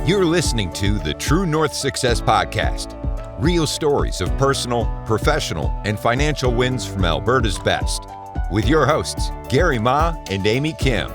You're listening to the True North Success Podcast. Real stories of personal, professional, and financial wins from Alberta's best. With your hosts, Mah and Amy Kim.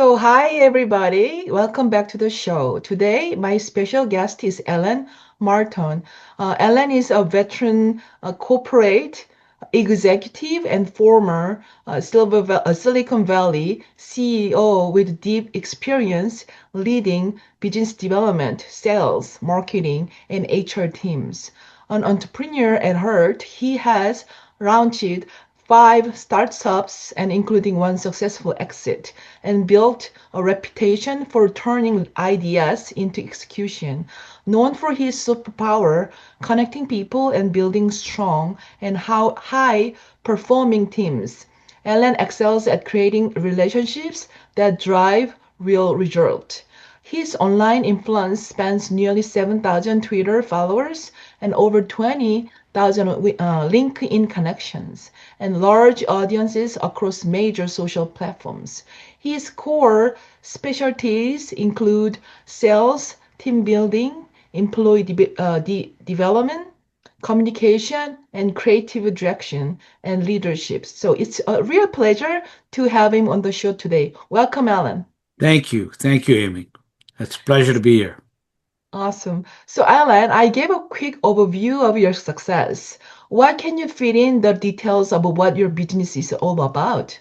So, hi everybody. Welcome back to the show. Today, my special guest is Allan Marston. Allan is a veteran corporate executive and former Silicon Valley CEO with deep experience leading business development, sales, marketing, and HR teams. An entrepreneur at heart, he has launched five startups and including one successful exit, and built a reputation for turning ideas into execution. Known for his superpower, connecting people and building strong and high performing teams, Allan excels at creating relationships that drive real results. His online influence spans nearly 7,000 Twitter followers and over 20,000 LinkedIn connections and large audiences across major social platforms. His core specialties include sales, team building, employee development, communication, and creative direction and leadership. So it's a real pleasure to have him on the show today. Welcome, Allan. Thank you. Thank you, Amy. It's a pleasure to be here. Awesome. So, Allan, I gave a quick overview of your success. What can you fit in the details about what your business is all about?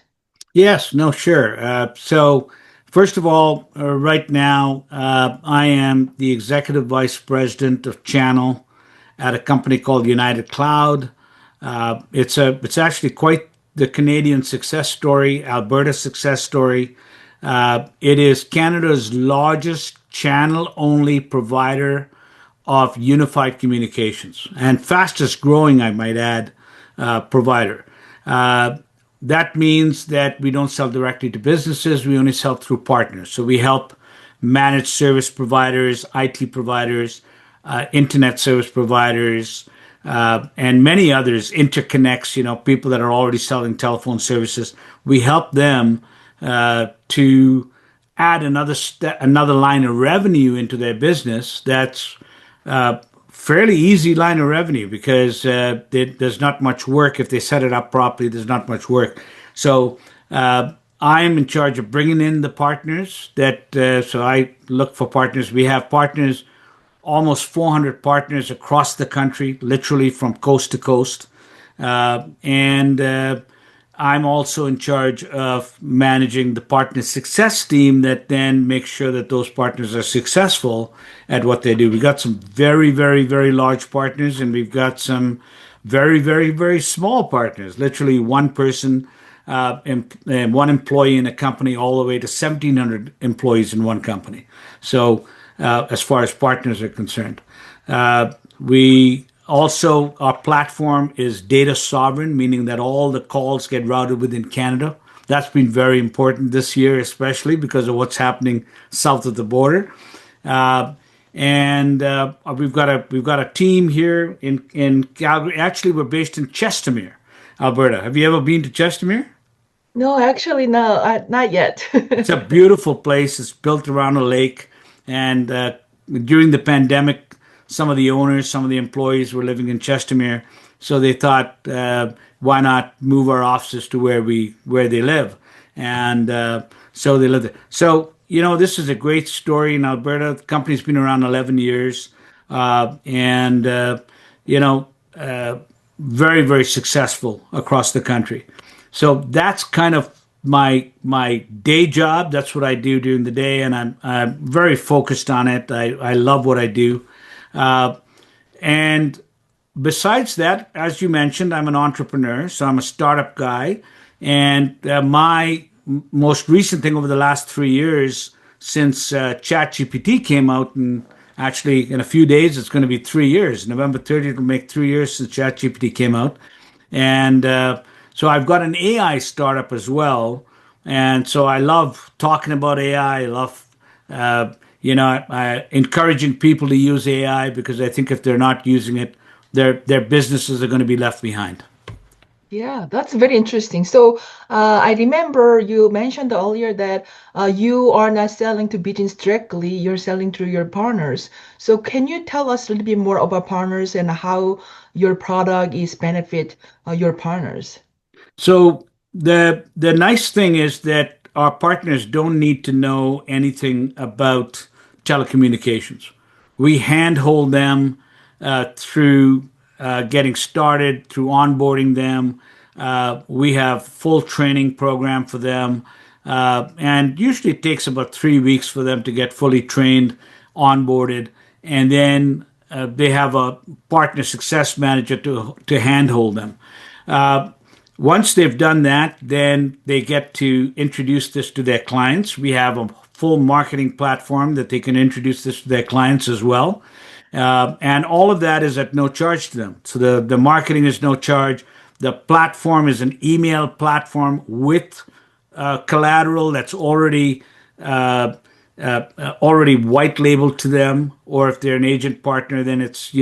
Yes, no, sure. So, first of all, right now, I am the executive vice president of channel at a company called United Cloud. It's actually quite the Canadian success story, Alberta success story. It is Canada's largest channel-only provider of unified communications and fastest growing, I might add, provider. That means that we don't sell directly to businesses. We only sell through partners. So we help managed service providers, IT providers, internet service providers, and many others, interconnects, people that are already selling telephone services. We help them to add another line of revenue into their business. That's fairly easy line of revenue because there's not much work. If they set it up properly, there's not much work. So I'm in charge of bringing in the partners. So I look for partners. We have partners, almost 400 partners across the country, literally from coast to coast. And I'm also in charge of managing the partner success team that then makes sure that those partners are successful at what they do. We've got some very, very, very large partners, and we've got some very, very, very small partners, literally one person, and one employee in a company all the way to 1,700 employees in one company. So as far as partners are concerned, our platform is data sovereign, meaning that all the calls get routed within Canada. That's been very important this year, especially because of what's happening south of the border. And we've got a team here in Calgary. Actually, we're based in Chestermere, Alberta. Have you ever been to Chestermere? No, actually, no, not yet. It's a beautiful place. It's built around a lake, and during the pandemic, some of the owners, some of the employees were living in Chestermere, so they thought, why not move our offices to where they live, and so they live there. So this is a great story in Alberta. The company's been around 11 years, and very, very successful across the country. So that's kind of my day job. That's what I do during the day, and I'm very focused on it. I love what I do. And besides that, as you mentioned, I'm an entrepreneur, so I'm a startup guy. And my most recent thing over the last 3 years, since ChatGPT came out, and actually in a few days, it's going to be 3 years. November 30th will make 3 years since ChatGPT came out. And so I've got an AI startup as well. And so I love talking about AI. I love encouraging people to use AI because I think if they're not using it, their businesses are going to be left behind. Yeah, that's very interesting. So, I remember you mentioned earlier that you are not selling to business directly, you're selling through your partners. So, can you tell us a little bit more about partners and how your product is benefit your partners? So the nice thing is that our partners don't need to know anything about telecommunications. We handhold them through getting started, through onboarding them. We have full training program for them, and usually it takes about 3 weeks for them to get fully trained, onboarded, and then they have a partner success manager to handhold them. Uh, Once they've done that, then they get to introduce this to their clients. We have a full marketing platform that they can introduce this to their clients as well. And all of that is at no charge to them. So the marketing is no charge. The platform is an email platform with collateral that's uh, already white labeled to them, or if they're an agent partner, then it's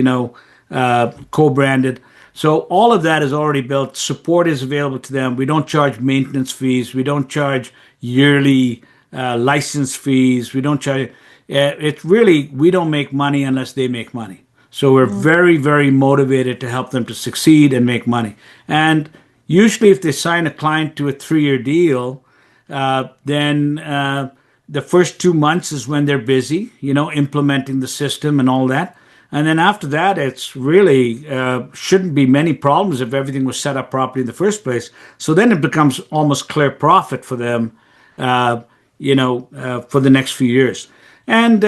co-branded. So all of that is already built. Support is available to them. We don't charge maintenance fees. We don't charge yearly license fees. We don't charge. It's really we don't make money unless they make money. So we're very, very motivated to help them to succeed and make money. And usually, if they sign a client to a 3-year deal, then the first 2 months is when they're busy, implementing the system and all that. And then after that, it's really shouldn't be many problems if everything was set up properly in the first place. So then it becomes almost clear profit for them, for the next few years. And,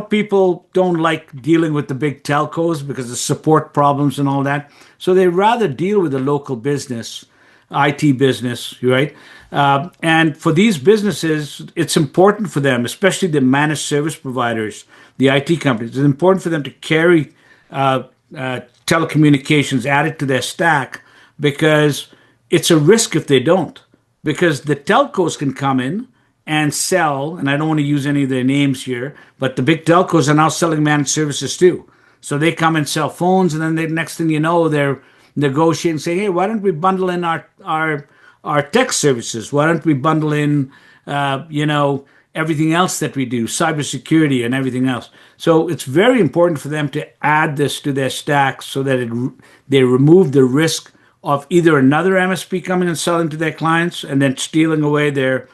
people don't like dealing with the big telcos because of support problems and all that. So they rather deal with a local business, IT business, right? And for these businesses, it's important for them, especially the managed service providers, the IT companies. It's important for them to carry telecommunications added to their stack because it's a risk if they don't. Because the telcos can come in and sell, and I don't want to use any of their names here, but the big telcos are now selling managed services too. So they come and sell phones, and then the next thing you know, they're negotiating, saying, "Hey, why don't we bundle in our tech services? Why don't we bundle in, everything else that we do, cybersecurity and everything else?" So it's very important for them to add this to their stack so that they remove the risk of either another MSP coming and selling to their clients and then stealing away their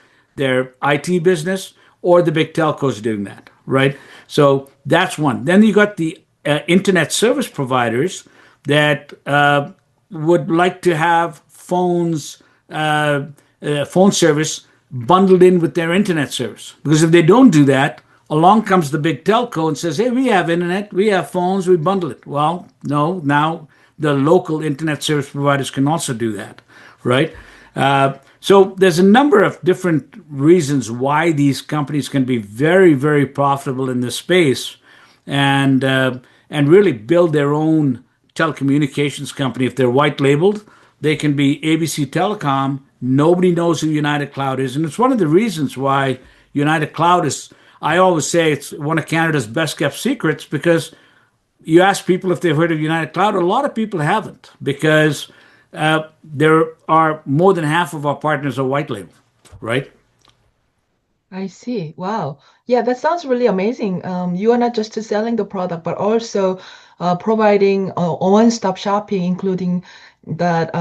IT business, or the big telcos doing that, right? So that's one. Then you got the internet service providers that would like to have phone service bundled in with their internet service. Because if they don't do that, along comes the big telco and says, "Hey, we have internet, we have phones, we bundle it." Well, no, now the local internet service providers can also do that, right? So there's a number of different reasons why these companies can be very, very profitable in this space, and really build their own telecommunications company. If they're white labeled, they can be ABC Telecom. Nobody knows who United Cloud is, and it's one of the reasons why United Cloud is. I always say it's one of Canada's best kept secrets because you ask people if they've heard of United Cloud, a lot of people haven't because there are more than half of our partners are white label, right? I see. Wow. Yeah, that sounds really amazing. You are not just selling the product, but also providing one-stop shopping, including that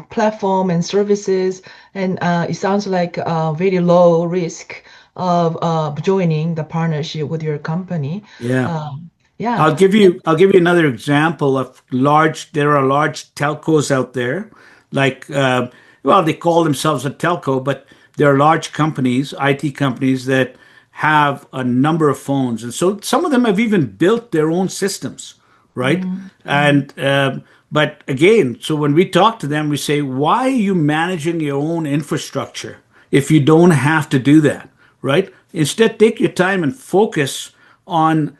platform and services. And it sounds like very low risk of joining the partnership with your company. Yeah. Yeah. I'll give you another example of large. There are large telcos out there, like well, they call themselves a telco, but there are large companies, IT companies that have a number of phones, and so some of them have even built their own systems, right? Mm-hmm. And but again, so when we talk to them, we say, "Why are you managing your own infrastructure if you don't have to do that?" Right? Instead, take your time and focus on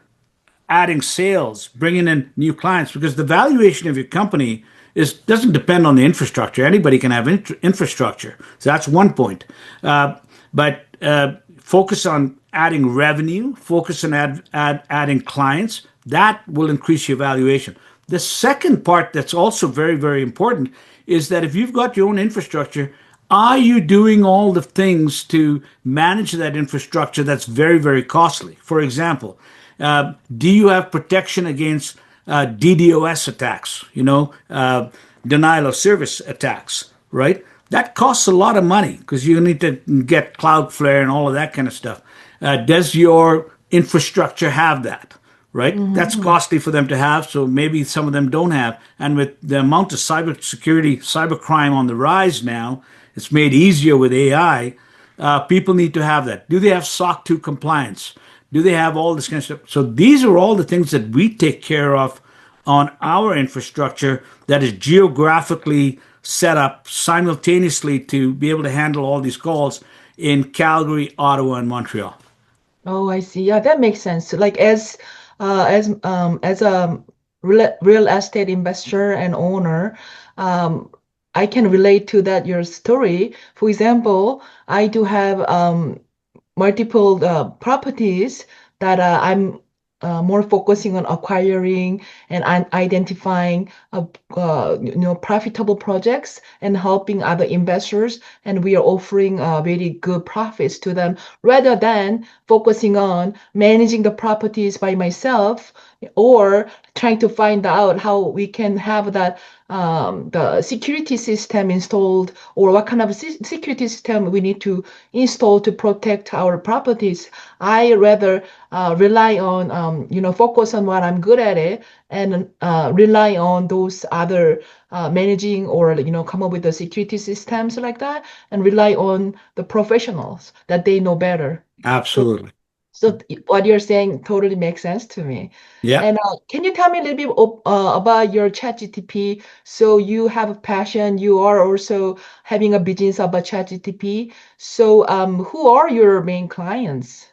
adding sales, bringing in new clients, because the valuation of your company is doesn't depend on the infrastructure. Anybody can have infrastructure, so that's one point. But focus on adding revenue, focus on adding clients. That will increase your valuation. The second part that's also very, very important is that if you've got your own infrastructure, are you doing all the things to manage that infrastructure that's very, very costly? For example, do you have protection against DDoS attacks, denial of service attacks, right? That costs a lot of money because you need to get Cloudflare and all of that kind of stuff. Does your infrastructure have that? Right? That's Mm-hmm. costly for them to have, so maybe some of them don't have. And with the amount of cybersecurity, cybercrime on the rise now, it's made easier with AI. People need to have that. Do they have SOC 2 compliance? Do they have all this kind of stuff? So these are all the things that we take care of on our infrastructure that is geographically set up simultaneously to be able to handle all these calls in Calgary, Ottawa, and Montreal. Oh, I see. Yeah, that makes sense. Like as a real estate investor and owner, I can relate to that your story. For example, I do have multiple properties that I'm more focusing on acquiring and identifying profitable projects and helping other investors, and we are offering very good profits to them rather than focusing on managing the properties by myself or trying to find out how we can have that the security system installed or what kind of security system we need to install to protect our properties. I rather rely on, focus on what I'm good at it and rely on those other managing or, come up with the security systems like that and rely on the professionals that they know better. So Absolutely. so what you're saying totally makes sense to me. Yeah. And can you tell me a little bit about your ChatGTP? So you have a passion, you are also having a business about ChatGTP. So who are your main clients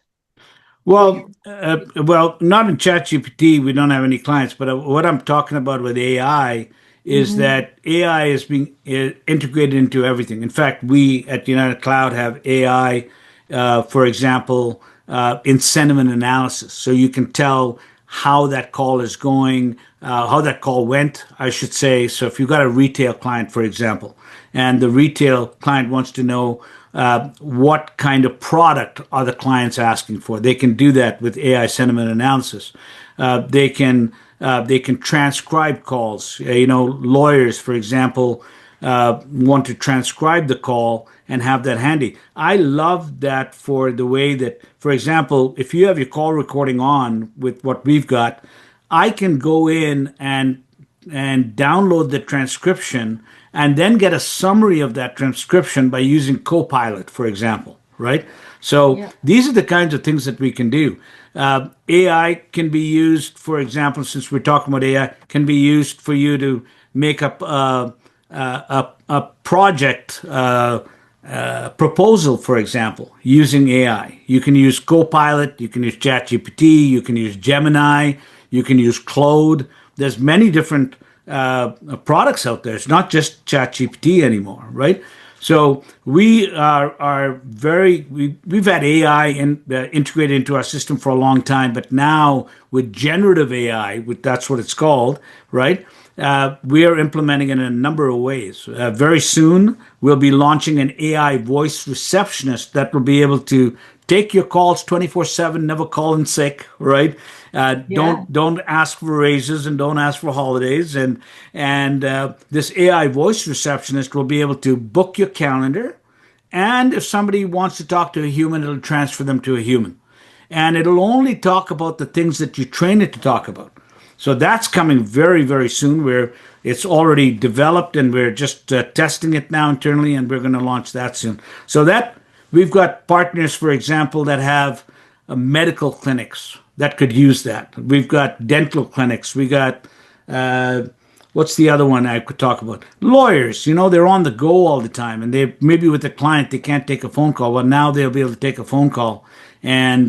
for you? Well, not in ChatGPT. We don't have any clients, but what I'm talking about with AI is Mm-hmm. that AI is being integrated into everything. In fact, we at United Cloud have AI, for example, in sentiment analysis, so you can tell how that call is going, how that call went, I should say. So if you've got a retail client, for example, and the retail client wants to know what kind of product are the clients asking for. They can do that with AI sentiment analysis. They can transcribe calls. Lawyers, for example, want to transcribe the call and have that handy. I love that for the way that, for example, if you have your call recording on with what we've got, I can go in and download the transcription and then get a summary of that transcription by using Copilot, for example, right? So Yeah. these are the kinds of things that we can do. AI can be used, for example, since we're talking about AI, can be used for you to make up a project proposal, for example, using AI. You can use Copilot, you can use ChatGPT, you can use Gemini, you can use Claude. There's many different products out there. It's not just ChatGPT anymore, right? So we've had AI integrated into our system for a long time, but now with generative AI, that's what it's called, right? We are implementing it in a number of ways. Very soon, we'll be launching an AI voice receptionist that will be able to take your calls 24/7, never call in sick, right? Yeah. Don't ask for raises and don't ask for holidays. And this AI voice receptionist will be able to book your calendar. And if somebody wants to talk to a human, it'll transfer them to a human. And it'll only talk about the things that you train it to talk about. So that's coming very, very soon. It's already developed and we're just testing it now internally, and we're going to launch that soon. So that we've got partners, for example, that have medical clinics that could use that. We've got dental clinics. We got what's the other one I could talk about? Lawyers. They're on the go all the time, and they maybe with a client they can't take a phone call. Well, now they'll be able to take a phone call and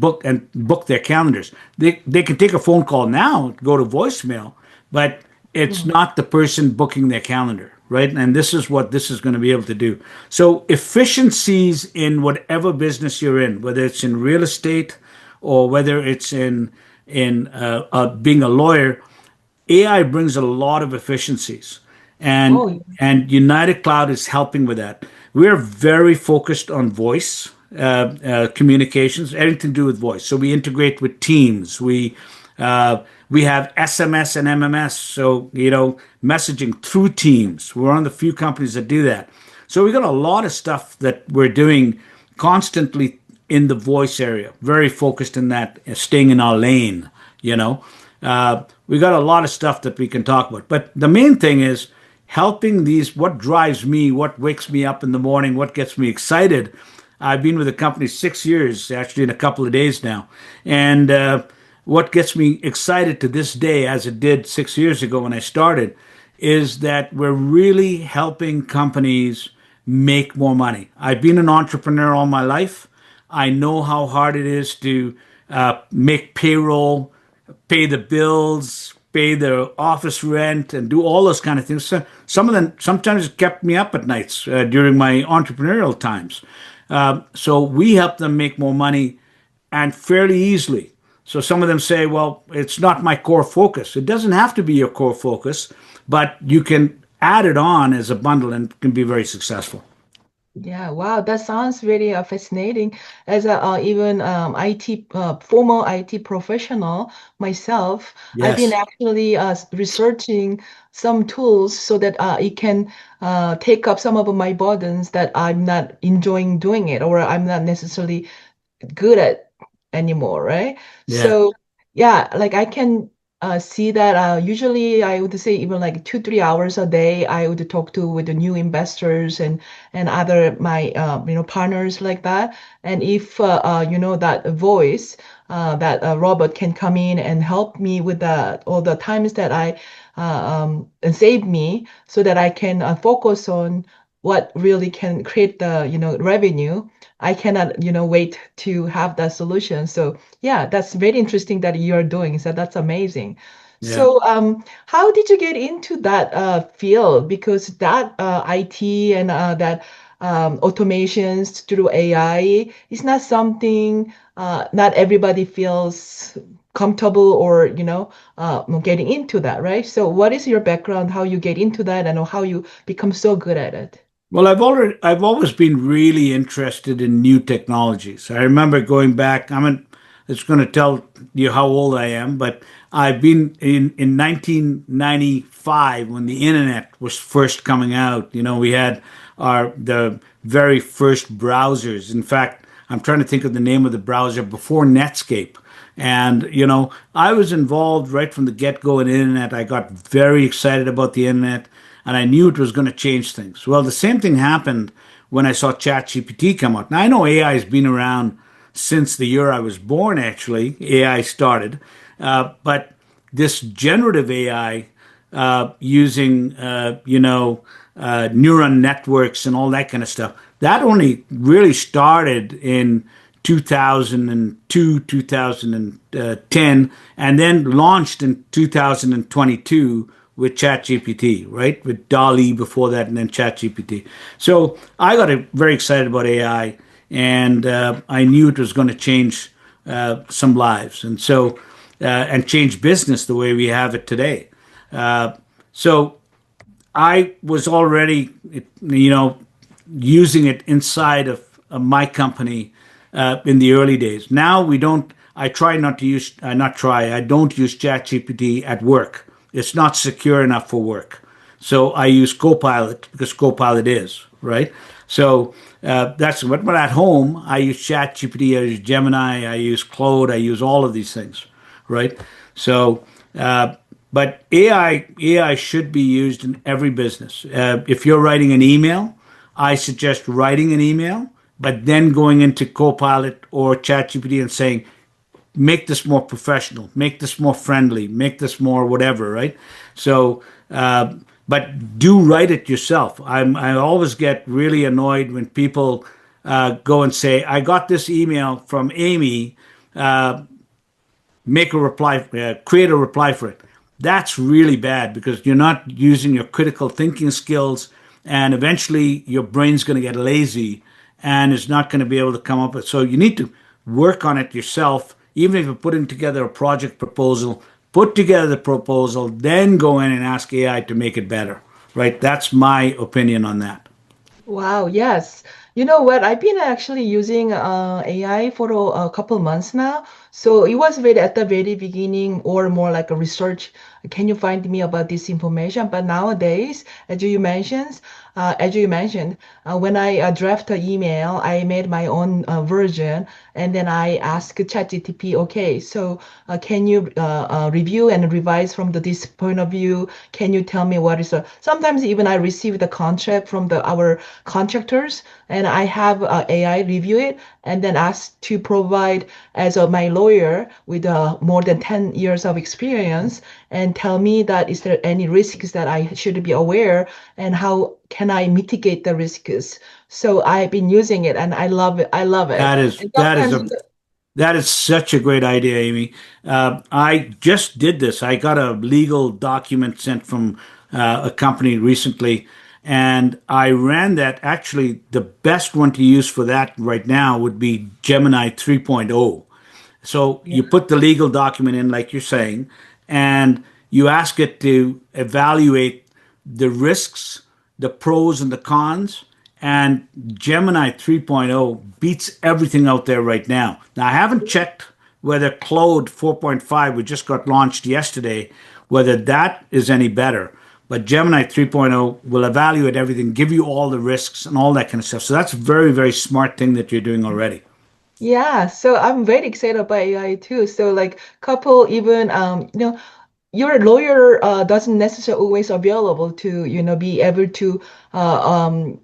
book their calendars. They can take a phone call now, go to voicemail, but it's Mhm. not the person booking their calendar, right? And this is what this is going to be able to do. So efficiencies in whatever business you're in, whether it's in real estate or whether it's in being a lawyer, AI brings a lot of efficiencies. and Oh, and United Cloud is helping with that. We're very focused on voice communications, everything to do with voice. So we integrate with Teams. We have SMS and MMS, so messaging through Teams. We're one of the few companies that do that. So we got a lot of stuff that we're doing constantly in the voice area. Very focused in that, staying in our lane. You know, we got a lot of stuff that we can talk about. But the main thing is helping these. What drives me? What wakes me up in the morning? What gets me excited? I've been with the company 6 years, actually, in a couple of days now, and what gets me excited to this day, as it did 6 years ago when I started, is that we're really helping companies make more money. I've been an entrepreneur all my life. I know how hard it is to make payroll, pay the bills, pay the office rent, and do all those kind of things. So some of them sometimes it kept me up at nights during my entrepreneurial times. So we help them make more money and fairly easily. So some of them say, well, it's not my core focus. It doesn't have to be your core focus, but you can add it on as a bundle and it can be very successful. yeah, wow, that sounds really fascinating. As a even IT former IT professional myself, I've been Yes. actually researching some tools so that it can take up some of my burdens that I'm not enjoying doing it, or I'm not necessarily good at anymore, right? Yeah. So yeah, like I can see that usually I would say even like 2, 3 hours a day I would talk to with the new investors and other my partners like that. And if that voice that robot can come in and help me with that all the times that I and save me so that I can focus on what really can create the revenue. I cannot, wait to have that solution. So yeah, that's very interesting that you're doing. So that's amazing. Yeah. So how did you get into that field? Because that IT and that automations through AI is not something not everybody feels comfortable or getting into that, right? So what is your background? How you get into that and how you become so good at it? Well, I've always been really interested in new technologies. I remember going back. It's going to tell you how old I am, but I've been in 1995 when the internet was first coming out. We had the very first browsers. In fact, I'm trying to think of the name of the browser before Netscape. And, I was involved right from the get-go in the internet. I got very excited about the internet and I knew it was going to change things. Well, the same thing happened when I saw ChatGPT come out. Now, I know AI has been around since the year I was born, actually. AI started. But this generative AI using, neuron networks and all that kind of stuff, that only really started in 2002, 2010, and then launched in 2022 with ChatGPT, right? With DALI before that, and then ChatGPT. So I got very excited about AI, and I knew it was going to change some lives, and change business the way we have it today. So I was already, using it inside of my company in the early days. Now we don't. I try not to use. Not try. I don't use ChatGPT at work. It's not secure enough for work. So I use Copilot because Copilot is right. So that's what. But at home, I use ChatGPT. I use Gemini. I use Claude. I use all of these things, right? So. But AI should be used in every business. If you're writing an email, I suggest writing an email, but then going into Copilot or ChatGPT and saying, make this more professional, make this more friendly, make this more whatever, right? So, but do write it yourself. I always get really annoyed when people go and say, I got this email from Amy, make a reply, create a reply for it. That's really bad because you're not using your critical thinking skills, and eventually your brain's going to get lazy and it's not going to be able to come up with. So you need to work on it yourself, even if you're putting together a project proposal. Put together the proposal, then go in and ask AI to make it better. right? That's my opinion on that. Wow, yes. You know what? I've been actually using AI for a couple months now. So it was very at the very beginning or more like a research. Can you find me about this information? But nowadays, as you mentioned, when I draft an email, I made my own version, and then I ask ChatGPT, okay, so can you review and revise from this point of view? Can you tell me what is the? Sometimes even I receive the contract from the our contractors, and I have AI review it and then ask to provide as my lawyer with more than 10 years of experience and tell me that is there any risks that I should be aware and how can I mitigate the risks. So I've been using it and I love it. I love it. That is And that is sometimes, a That is such a great idea, Amy. I just did this. I got a legal document sent from a company recently, and I ran that. Actually, the best one to use for that right now would be Gemini 3.0. So yeah. you put the legal document in, like you're saying, and you ask it to evaluate the risks, the pros and the cons. And Gemini 3.0 beats everything out there right now. Now, I haven't checked whether Claude 4.5, which just got launched yesterday, whether that is any better. But Gemini 3.0 will evaluate everything, give you all the risks and all that kind of stuff. So that's a very, very smart thing that you're doing already. Yeah, so I'm very excited about AI too. So like couple even your lawyer doesn't necessarily always available to be able to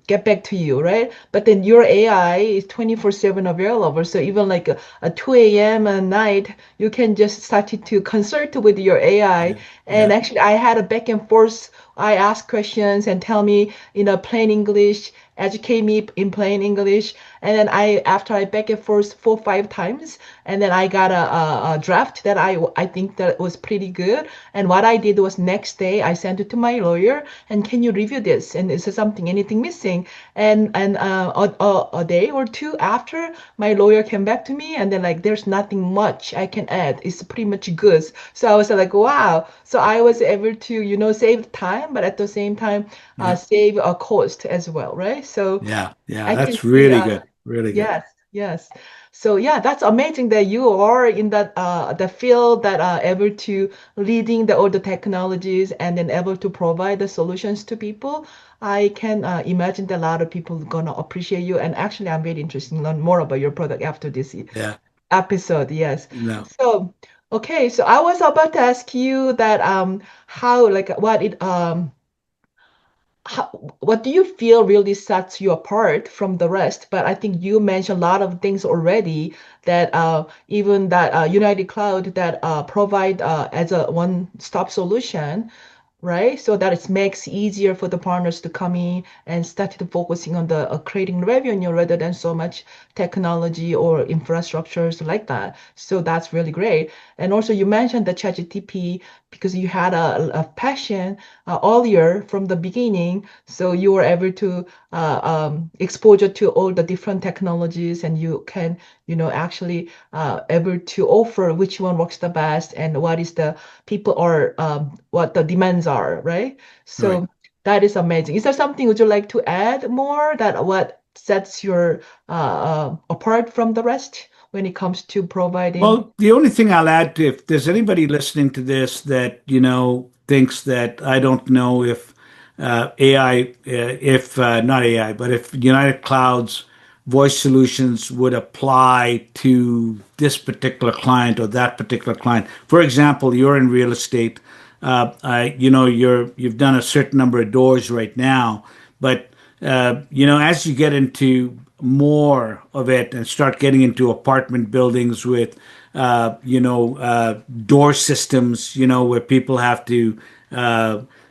get back to you, right? But then your AI is 24/7 available. So even like a 2 a.m. at night, you can just start to consult with your AI. Yeah. And Yeah. actually, I had a back and forth. I ask questions and tell me in a plain English, educate me in plain English. And then after I back and forth 4, 5 times, and then I got a draft that I think that was pretty good. And what I did was next day I sent it to my lawyer and can you review this? And is there something, anything missing? And a day or two after, my lawyer came back to me and then like there's nothing much I can add. It's pretty much good. So I was like, wow. So I was able to, save time, but at the same time, Yeah. save a cost as well, right? So Yeah. Yeah. I can That's see, really good. Really good. yes, yes. So yeah, that's amazing that you are in that the field that are able to leading all the technologies and then able to provide the solutions to people. I can imagine that a lot of people gonna appreciate you. And actually, I'm very interested in learn more about your product after this Yeah. episode. Yes. No. So okay, so I was about to ask you that how like how, what do you feel really sets you apart from the rest? But I think you mentioned a lot of things already that even that United Cloud that provide as a one-stop solution, right? So that it makes easier for the partners to come in and start to focusing on the creating revenue rather than so much technology or infrastructures like that. So that's really great. And also you mentioned the ChatGPT because you had a passion earlier from the beginning, so you were able to exposure to all the different technologies, and you can, actually able to offer which one works the best and what is the people are what the demands are, right? Right. So that is amazing. Is there something would you like to add more that what sets your apart from the rest when it comes to providing? Well, the only thing I'll add, if there's anybody listening to this that, thinks that I don't know if AI, if not AI, but if United Cloud's voice solutions would apply to this particular client or that particular client. For example, you're in real estate. You've done a certain number of doors right now, but as you get into more of it and start getting into apartment buildings with, door systems, where people have to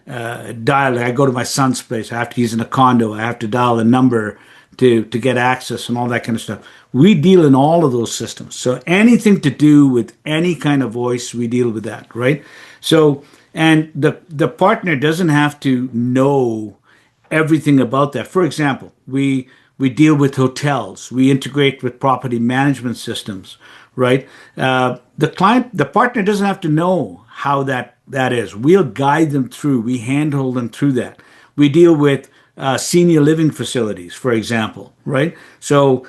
dial. I go to my son's place. I have to use in a condo. I have to dial a number to get access and all that kind of stuff. We deal in all of those systems. So anything to do with any kind of voice, we deal with that, right? So and the partner doesn't have to know everything about that. For example, we deal with hotels. We integrate with property management systems, right? The partner doesn't have to know how that is. We'll guide them through. We handhold them through that. we deal with senior living facilities, for example, right? So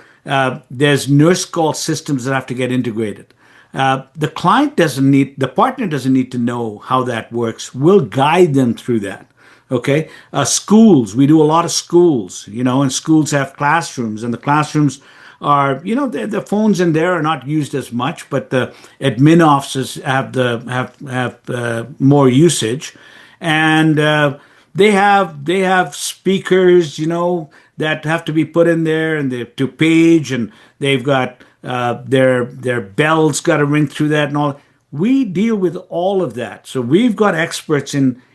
there's nurse call systems that have to get integrated. The partner doesn't need to know how that works. We'll guide them through that. Okay. Schools, we do a lot of schools, and schools have classrooms, and the classrooms are, the phones in there are not used as much, but the admin offices have more usage, and they have speakers, that have to be put in there, and they have to page, and they've got their bells got to ring through that and all. We deal with all of that. So we've got experts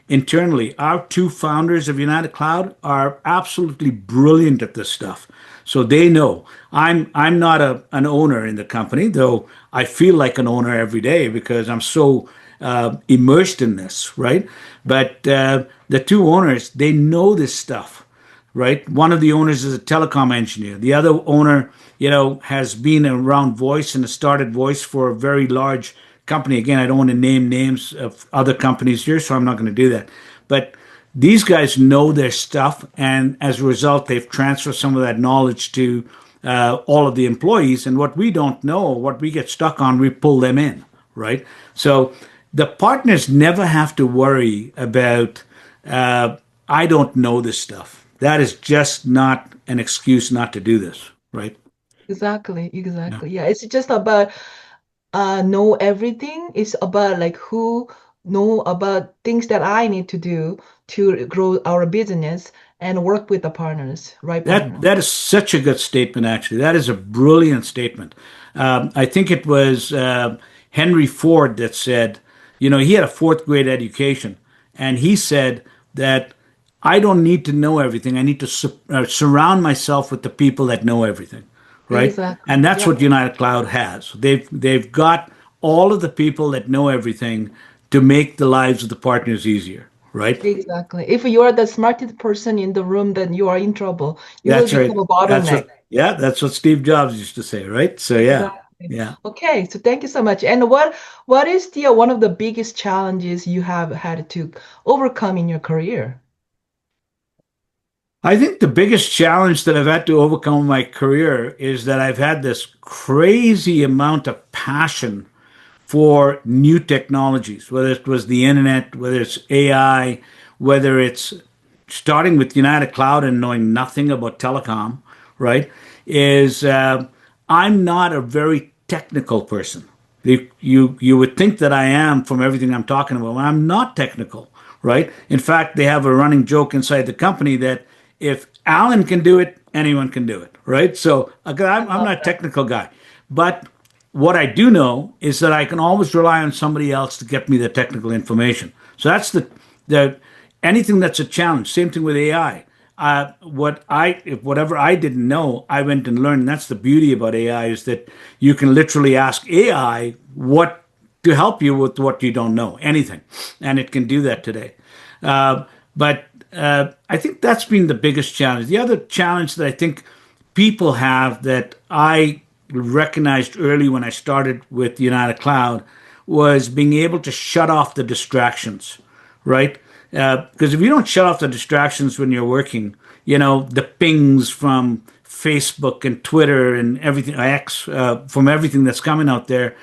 internally. Our two founders of United Cloud are absolutely brilliant at this stuff. So they know. I'm not an owner in the company, though I feel like an owner every day because I'm so immersed in this, right? But the two owners, they know this stuff, right? One of the owners is a telecom engineer. The other owner, has been around voice and has started voice for a very large company. Again, I don't want to name names of other companies here, so I'm not going to do that. But these guys know their stuff, and as a result, they've transferred some of that knowledge to all of the employees. And what we don't know, what we get stuck on, we pull them in, right? So the partners never have to worry about, I don't know this stuff. That is just not an excuse not to do this, right? Exactly, Yeah. exactly. Yeah, it's just about know everything. It's about like who know about things that I need to do to grow our business and work with the partners, right That partner. that is such a good statement, actually. That is a brilliant statement. I think it was Henry Ford that said, he had a fourth grade education, and he said that I don't need to know everything. I need to surround myself with the people that know everything, right? And Exactly. that's Yeah, what United Cloud has. They've got all of the people that know everything to make the lives of the partners easier, right? exactly. If you are the smartest person in the room, then you are in trouble. You will That's right. become a That's bottleneck. what, yeah, that's what Steve Jobs used to say, right? So yeah, Exactly. yeah. Okay, so thank you so much. And what is the one of the biggest challenges you have had to overcome in your career? I think the biggest challenge that I've had to overcome in my career is that I've had this crazy amount of passion for new technologies, whether it was the internet, whether it's AI, whether it's starting with United Cloud and knowing nothing about telecom, right? Is I'm not a very technical person. You would think that I am from everything I'm talking about. I'm not technical, right? In fact, they have a running joke inside the company that if Alan can do it, anyone can do it, right? So I I'm love not a that. technical guy, but what I do know is that I can always rely on somebody else to get me the technical information. So that's the anything that's a challenge. Same thing with AI. If whatever I didn't know, I went and learned. And that's the beauty about AI is that you can literally ask AI what to help you with what you don't know, anything, and it can do that today. But I think that's been the biggest challenge. The other challenge that I think people have that I recognized early when I started with United Cloud was being able to shut off the distractions, right? Because if you don't shut off the distractions when you're working, the pings from Facebook and Twitter and everything, X, from everything that's coming out there,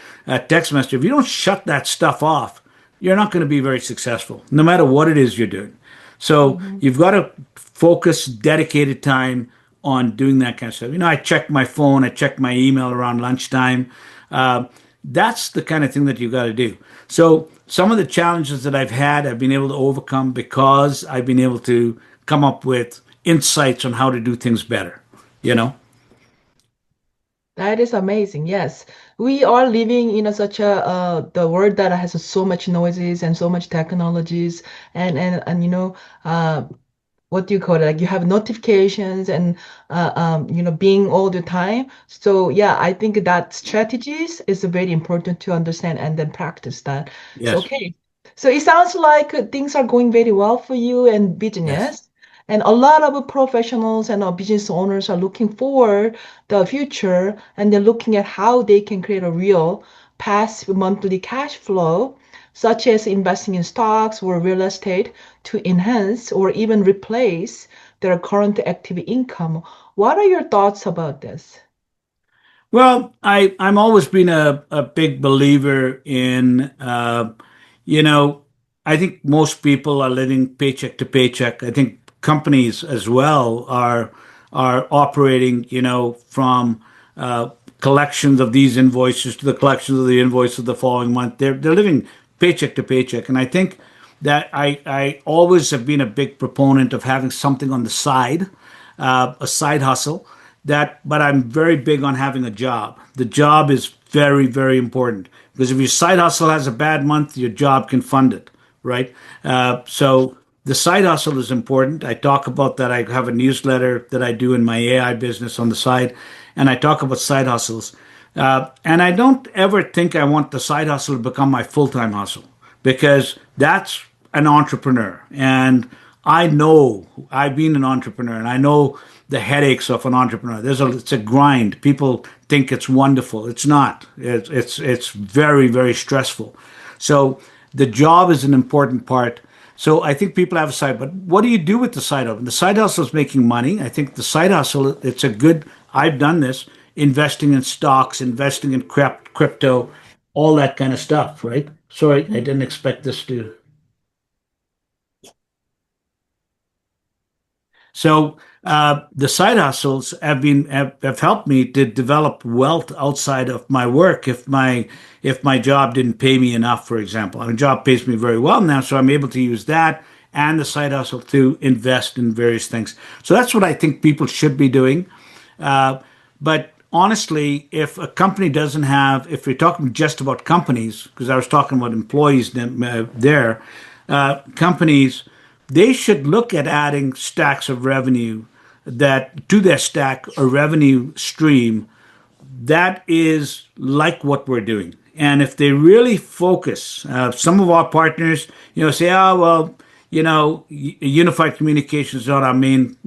text message, if you don't shut that stuff off, you're not going to be very successful, no matter what it is you're doing. So Mhm. you've got to focus dedicated time on doing that kind of stuff. I check my phone, I check my email around lunchtime. Uh, that's the kind of thing that you got to do. So some of the challenges that I've had, I've been able to overcome because I've been able to come up with insights on how to do things better. You know? That is amazing. Yes, we are living in such a the world that has so much noises and so much technologies and uh, what do you call it? Like you have notifications and being all the time. So yeah, I think that strategies is very important to understand and then practice that. So Yes. okay, so it sounds like things are going very well for you and Yes. business. And a lot of professionals and business owners are looking for the future and they're looking at how they can create a real passive monthly cash flow, such as investing in stocks or real estate to enhance or even replace their current active income. What are your thoughts about this? Well, I'm always been a big believer in, you know, I think most people are living paycheck to paycheck. I think companies as well are operating, from uh, collections of these invoices to the collections of the invoice of the following month. They're living paycheck to paycheck, and I think that I always have been a big proponent of having something on the side, a side hustle but I'm very big on having a job. The job is very, very important because if your side hustle has a bad month, your job can fund it, right? So the side hustle is important. I talk about that. I have a newsletter that I do in my AI business on the side, and I talk about side hustles. And I don't ever think I want the side hustle to become my full time hustle because that's an entrepreneur. And I know I've been an entrepreneur and I know the headaches of an entrepreneur. It's a grind. People think it's wonderful. It's not. It's very, very stressful. So the job is an important part. So I think people have a side, but what do you do with the side hustle? The side hustle is making money. I think the side hustle, it's a good, I've done this, investing in stocks, investing in crypto, all that kind of stuff, right? Sorry, I didn't expect this to. So the side hustles have helped me to develop wealth outside of my work. If my job didn't pay me enough, for example, my job pays me very well now, so I'm able to use that and the side hustle to invest in various things. So that's what I think people should be doing. But honestly, if a company doesn't have, if we're talking just about companies, because I was talking about employees there, companies, they should look at adding stacks of revenue that to their stack a revenue stream that is like what we're doing. And if they really focus, some of our partners, say, oh well, unified communications is not our main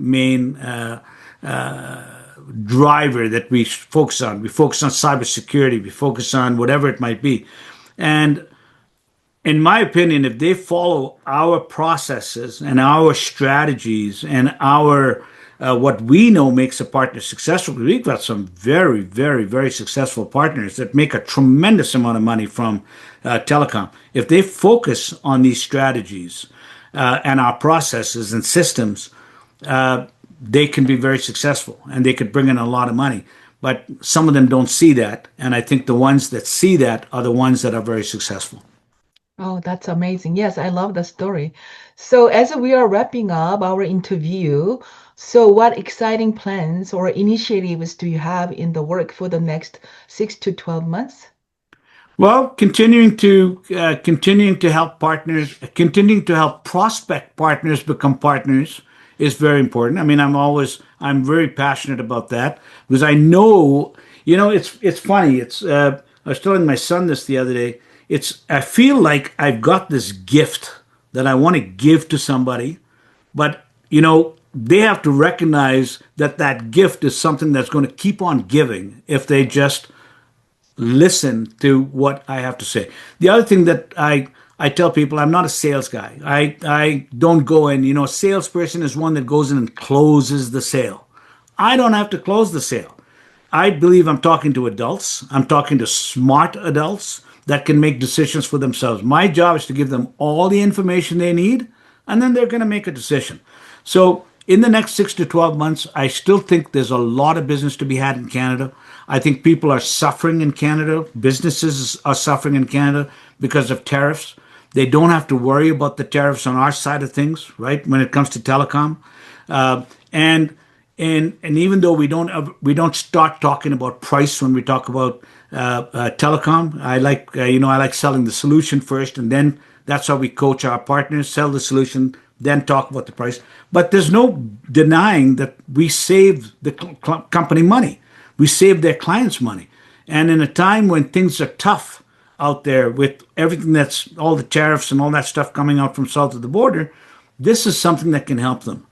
driver that we focus on. We focus on cybersecurity. We focus on whatever it might be. And in my opinion, if they follow our processes and our strategies and our what we know makes a partner successful, we've got some very, very, very successful partners that make a tremendous amount of money from telecom. If they focus on these strategies and our processes and systems, they can be very successful and they could bring in a lot of money. But some of them don't see that. And I think the ones that see that are the ones that are very successful. Oh, that's amazing. Yes, I love the story. So, as we are wrapping up our interview, so what exciting plans or initiatives do you have in the work for the next 6 to 12 months? Well, continuing to help partners, continuing to help prospect partners become partners is very important. I mean, I'm very passionate about that because I know, it's funny. I was telling my son this the other day. I feel like I've got this gift that I want to give to somebody, but they have to recognize that that gift is something that's going to keep on giving if they just listen to what I have to say. The other thing that I tell people, I'm not a sales guy. I don't go in, a salesperson is one that goes in and closes the sale. I don't have to close the sale. I believe I'm talking to adults. I'm talking to smart adults that can make decisions for themselves. My job is to give them all the information they need, and then they're going to make a decision. So in the next 6 to 12 months, I still think there's a lot of business to be had in Canada. I think people are suffering in Canada. Businesses are suffering in Canada because of tariffs. They don't have to worry about the tariffs on our side of things, right? When it comes to telecom, and even though we don't start talking about price when we talk about telecom, I like selling the solution first, and then that's how we coach our partners: sell the solution, then talk about the price. But there's no denying that we save the company money. We save their clients money. And in a time when things are tough out there with everything that's all the tariffs and all that stuff coming out from south of the border, this is something that can help them.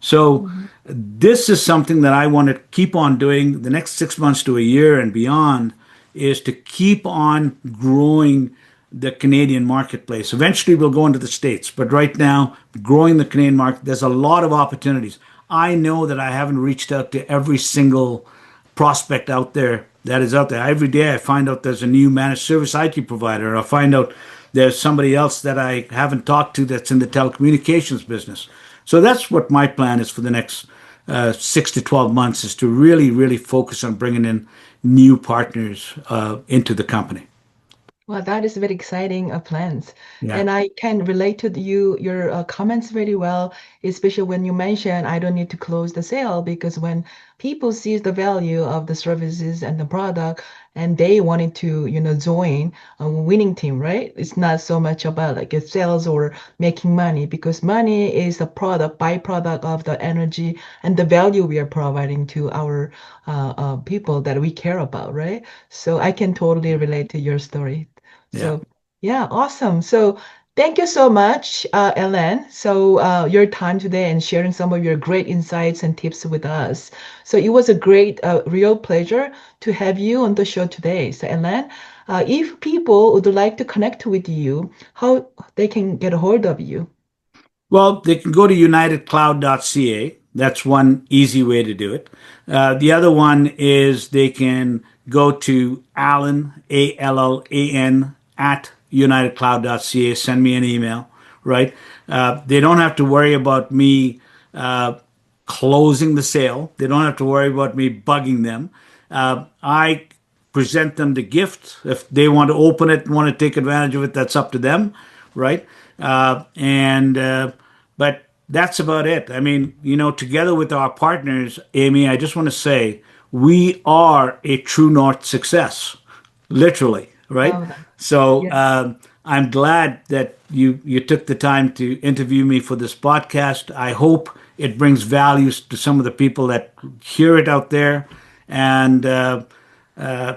So Mhm. this is something that I want to keep on doing the next 6 months to a year and beyond, is to keep on growing the Canadian marketplace. Eventually we'll go into the States, but right now, growing the Canadian market, there's a lot of opportunities. I know that I haven't reached out to every single prospect out there that is out there. Every day I find out there's a new managed service IT provider, or I find out there's somebody else that I haven't talked to that's in the telecommunications business. So that's what my plan is for the next 6 to 12 months, is to really, really focus on bringing in new partners into the company. Well, that is very exciting plans. Yeah. And I can relate to your comments very well, especially when you mention I don't need to close the sale because when people see the value of the services and the product and they wanted to, join a winning team, right? It's not so much about like a sales or making money because money is a product, byproduct of the energy and the value we are providing to our people that we care about, right? So I can totally relate to your story. Yeah. So, yeah, awesome. So, thank you so much, Ellen. So, your time today and sharing some of your great insights and tips with us. So, it was a great, real pleasure to have you on the show today. So, Ellen, if people would like to connect with you, how they can get a hold of you? Well, they can go to unitedcloud.ca. That's one easy way to do it. The other one is they can go to Allan, Allan, at unitedcloud.ca. Send me an email, right? They don't have to worry about me closing the sale. They don't have to worry about me bugging them. I present them the gift. If they want to open it and want to take advantage of it, that's up to them, right? And But that's about it. I mean, together with our partners, Amy, I just want to say we are a true north success, literally, right? Oh, So yeah. I'm glad that you took the time to interview me for this podcast. I hope it brings values to some of the people that hear it out there, and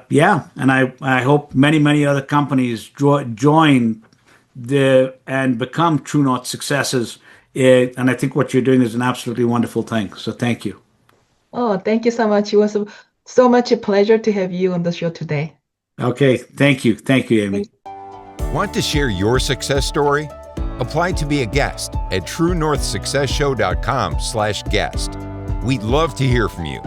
yeah, and I hope many other companies join and become true north successes. And I think what you're doing is an absolutely wonderful thing. So thank you. Oh, thank you so much. It was so much a pleasure to have you on the show today. Okay, thank you, Amy. Thank Want to share your success story? Apply to be a guest at truenorthsuccessshow.com/guest. We'd love to hear from you.